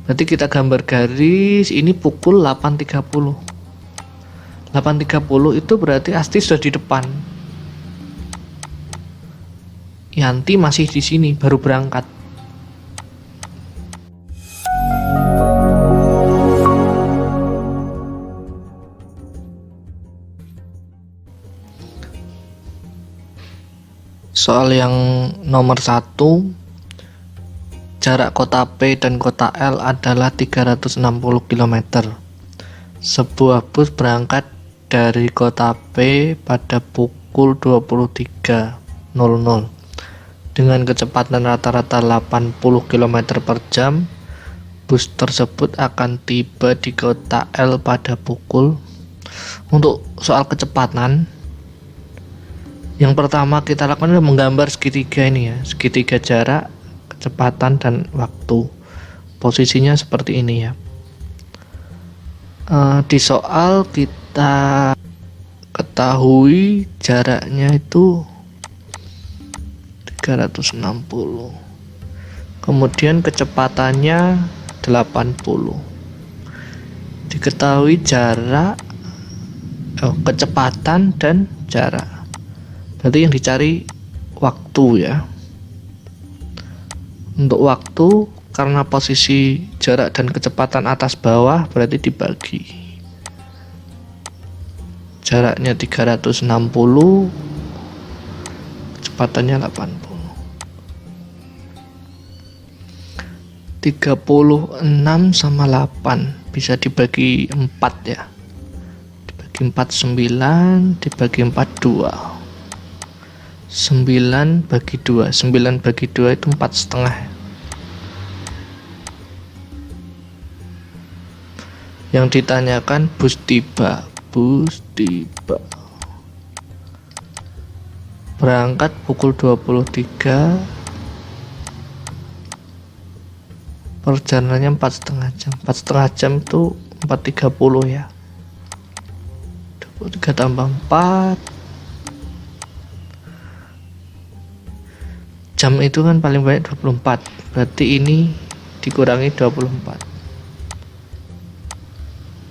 Berarti kita gambar garis, ini pukul 8.30. 8.30 itu berarti Asti sudah di depan. Yanti masih di sini, baru berangkat. Soal yang nomor 1, jarak kota P dan kota L adalah 360 km. Sebuah bus berangkat dari kota P pada pukul 23.00 dengan kecepatan rata-rata 80 km per jam. Bus tersebut akan tiba di kota L pada pukul. Untuk soal kecepatan, yang pertama kita lakukan adalah menggambar segitiga ini ya, segitiga jarak, kecepatan, dan waktu. Posisinya seperti ini ya. Di soal kita ketahui jaraknya itu 360, kemudian kecepatannya 80. Diketahui jarak, kecepatan dan jarak. Berarti yang dicari waktu ya. Untuk waktu, karena posisi jarak dan kecepatan atas bawah, berarti dibagi. Jaraknya 360, kecepatannya 80. 36 sama 8 bisa dibagi 4 ya. Dibagi 4 9, dibagi 4 2. 9 bagi 2, 9 bagi 2 itu 4,5. Yang ditanyakan bus tiba berangkat pukul 23, perjalanannya 4,5 jam. 4,5 jam itu 4.30 ya. 23 tambah 4 jam itu kan paling banyak 24, berarti ini dikurangi 24.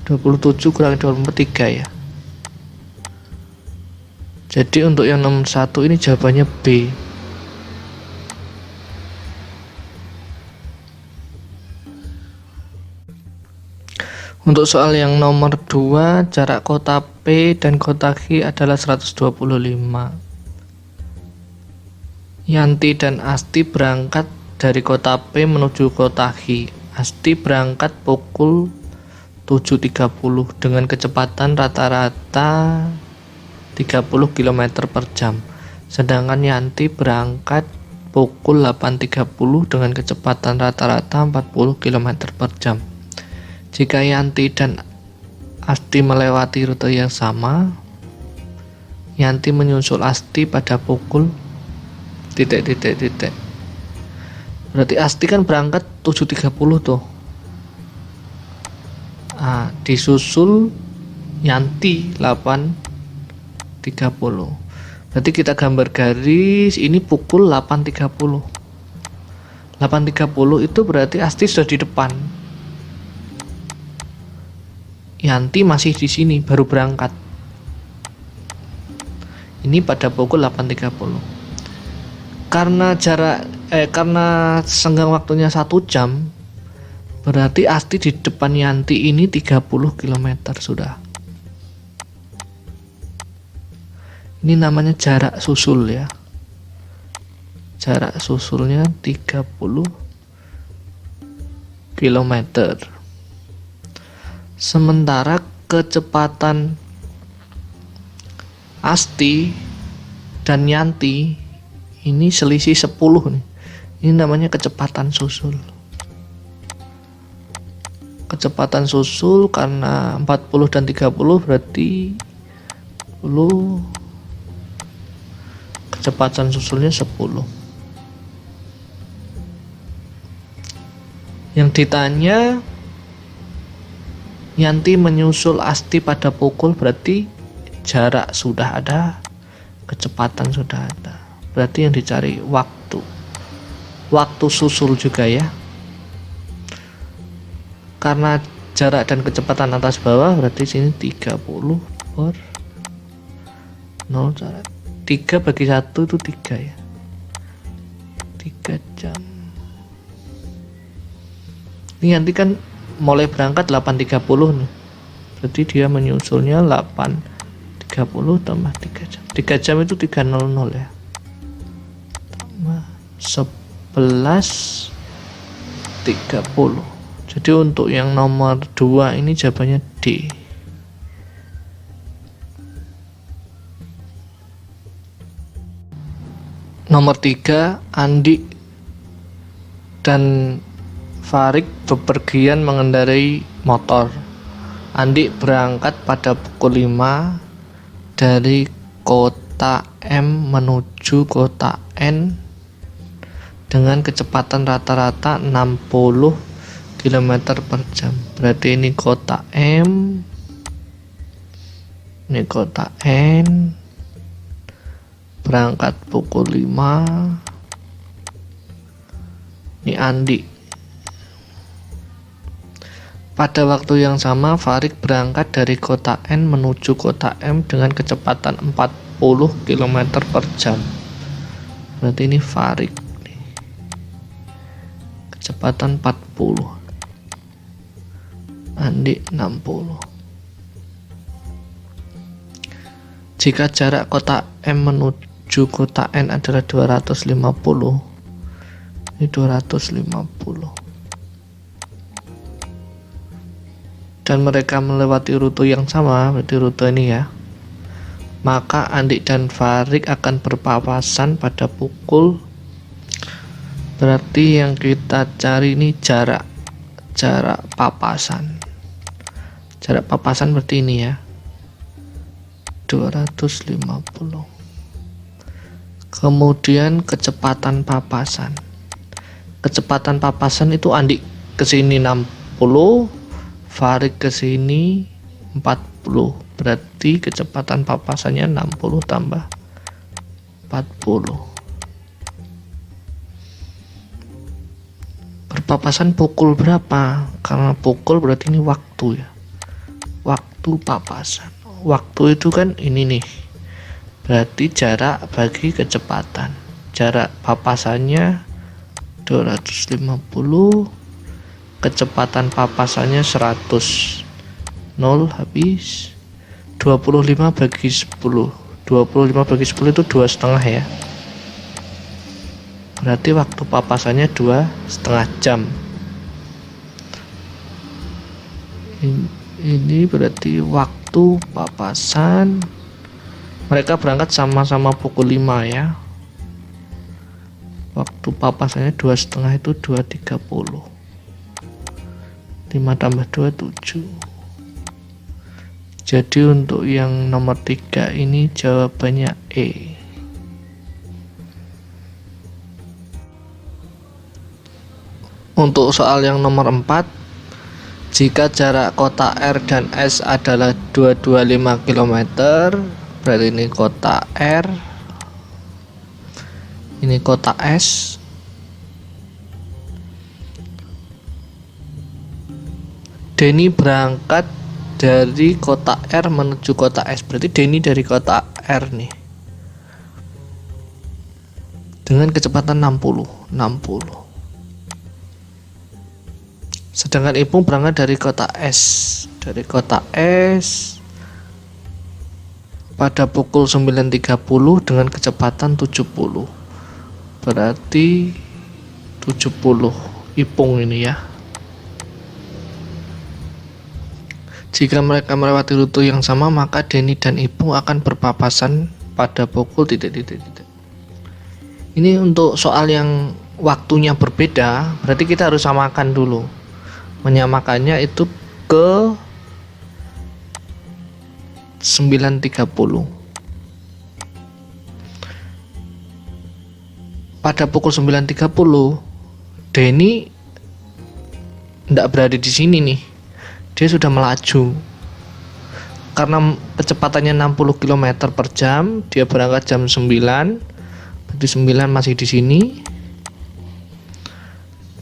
27 kurangi 24, 3 ya. Jadi untuk yang nomor 1 ini jawabannya B. Untuk soal yang nomor 2, jarak kota P dan kota Q adalah 125. Yanti dan Asti berangkat dari kota P menuju kota Q. Asti berangkat pukul 7.30 dengan kecepatan rata-rata 30 km per jam. Sedangkan Yanti berangkat pukul 8.30 dengan kecepatan rata-rata 40 km per jam. Jika Yanti dan Asti melewati rute yang sama, Yanti menyusul Asti pada pukul ... Berarti Asti kan berangkat 7.30 tuh. Disusul Yanti 8.30. Berarti kita gambar garis, ini pukul 8.30. 8.30 itu berarti Asti sudah di depan. Yanti masih di sini, baru berangkat. Ini pada pukul 8.30. Karena senggang waktunya 1 jam, berarti Asti di depan Yanti ini 30 km sudah. Ini namanya jarak susul ya. Jarak susulnya 30 km. Sementara kecepatan Asti dan Yanti ini selisih 10 nih. Ini namanya kecepatan susul. Kecepatan susul karena 40 dan 30 berarti 10. Kecepatan susulnya 10. Yang ditanya Yanti menyusul Asti pada pukul, berarti jarak sudah ada, kecepatan sudah ada. Berarti yang dicari waktu susul juga ya. karena jarak dan kecepatan atas bawah, berarti sini 30 per 0 jarak. 3 bagi 1 itu 3 ya. 3 jam. Ini nanti kan mulai berangkat 8.30 nih. Berarti dia menyusulnya 8.30 tambah 3 jam. 3 jam itu 3.00 ya. Tambah 11.30. Jadi untuk yang nomor 2 ini jawabannya D. Nomor 3, Andi dan Farik bepergian mengendarai motor. Andi berangkat pada pukul 5 dari kota M menuju kota N dengan kecepatan rata-rata 60 km per jam. Berarti ini kota M, ini kota N, berangkat pukul 5. Ini Andi. Pada waktu yang sama, Farik berangkat dari kota N menuju kota M dengan kecepatan 40 km per jam. Berarti ini Farik. Kecepatan 40. Andi 60. Jika jarak kota M menuju kota N adalah 250, ini 250. Dan mereka melewati rute yang sama, berarti rute ini ya. Maka Andi dan Farik akan berpapasan pada pukul. Berarti yang kita cari ini jarak papasan. Jarak papasan berarti ini ya. 250. Kemudian kecepatan papasan. Kecepatan papasan itu Andi ke sini 60, Farik ke sini 40. Berarti kecepatan papasannya 60 tambah 40. Berpapasan pukul berapa? Karena pukul berarti ini waktu ya. Waktu papasan. Waktu itu kan ini nih. Berarti jarak bagi kecepatan. Jarak papasannya 250, kecepatan papasannya 100. 0 habis. 25 bagi 10. 25 bagi 10 itu 2,5 ya. Berarti waktu papasannya 2,5 jam. Ini berarti waktu papasan. Mereka berangkat sama-sama pukul 5 ya. Waktu papasannya 2,5 itu 2.30. 5 tambah 2 7. Jadi untuk yang nomor 3 ini jawabannya E. Untuk soal yang nomor 4, jika jarak kota R dan S adalah 225 km, berarti ini kota R, ini kota S. Denny berangkat dari kota R menuju kota S, berarti Denny dari kota R nih dengan kecepatan 60. Sedangkan Ipung berangkat dari kota S. Dari kota S pada pukul 9.30 dengan kecepatan 70. Berarti 70 Ipung ini ya. Jika mereka melewati rute yang sama, maka Denny dan Ipung akan berpapasan pada pukul titik. Ini untuk soal yang waktunya berbeda, berarti kita harus samakan dulu. Menyamakannya itu ke 9.30. Pada pukul 9.30 Denny tidak berada di sini nih. Dia sudah melaju. Karena kecepatannya 60 km per jam, dia berangkat jam 9. Berarti 9 masih di sini.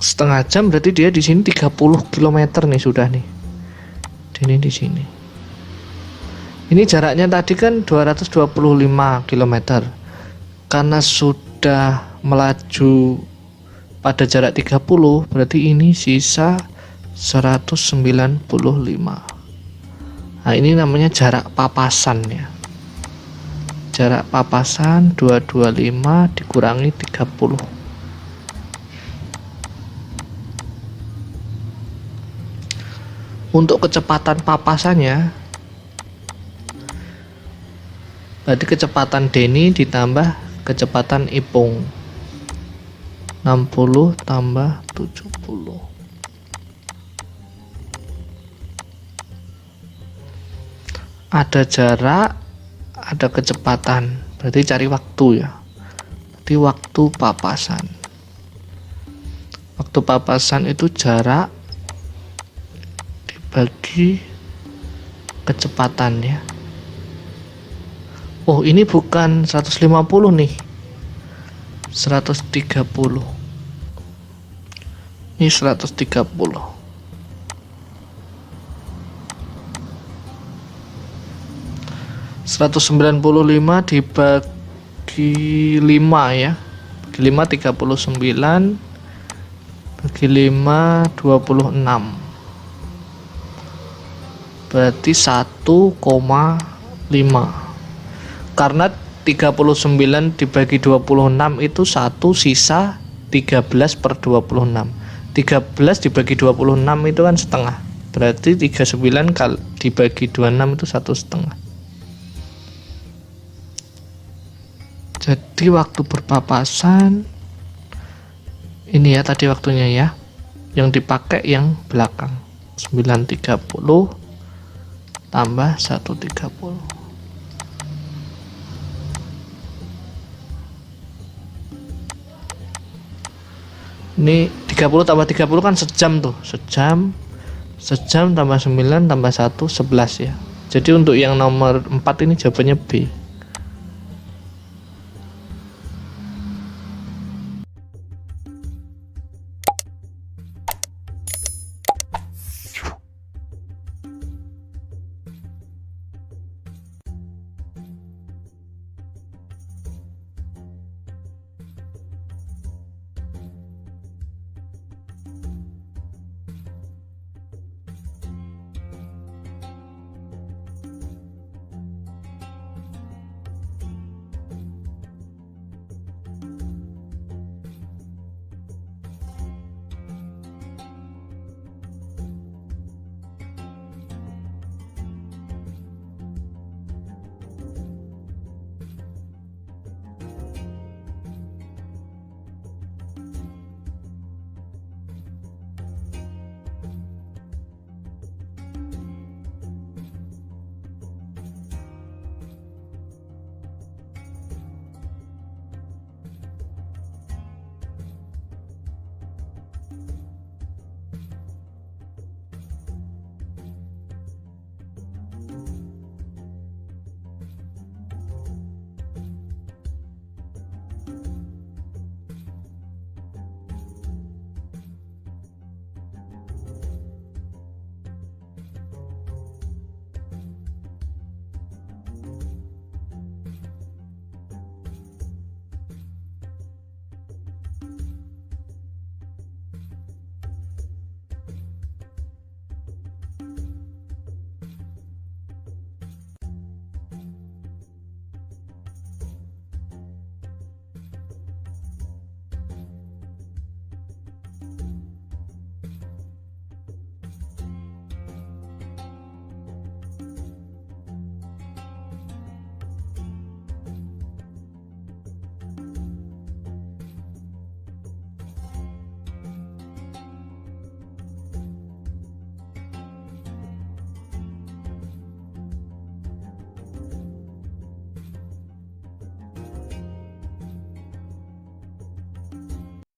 setengah jam, berarti dia di sini 30 km nih sudah nih. Ini di sini. Ini jaraknya tadi kan 225 km. Karena sudah melaju pada jarak 30, berarti ini sisa 195. Nah, ini namanya jarak papasan ya. Jarak papasan 225 dikurangi 30. Untuk kecepatan papasannya, berarti kecepatan Denny ditambah kecepatan Ipung. 60 tambah 70. Ada jarak, ada kecepatan, berarti cari waktu ya. Berarti waktu papasan. Waktu papasan itu jarak dibagi kecepatan ya. Oh, ini bukan 150 nih, 130. Ini 130. 195 dibagi 5 ya. Bagi 5 39, bagi 5 26. Berarti 1,5. Karena 39 dibagi 26 itu 1, sisa 13 per 26. 13 dibagi 26 itu kan setengah. Berarti 39 kali dibagi 26 itu 1,5. Jadi waktu berpapasan ini ya tadi waktunya ya. Yang dipakai yang belakang. 9.30 tambah 1.30. Ini 30 tambah 30 kan sejam tuh. Sejam tambah 9 tambah 1, 11 ya. Jadi untuk yang nomor 4 ini jawabannya B.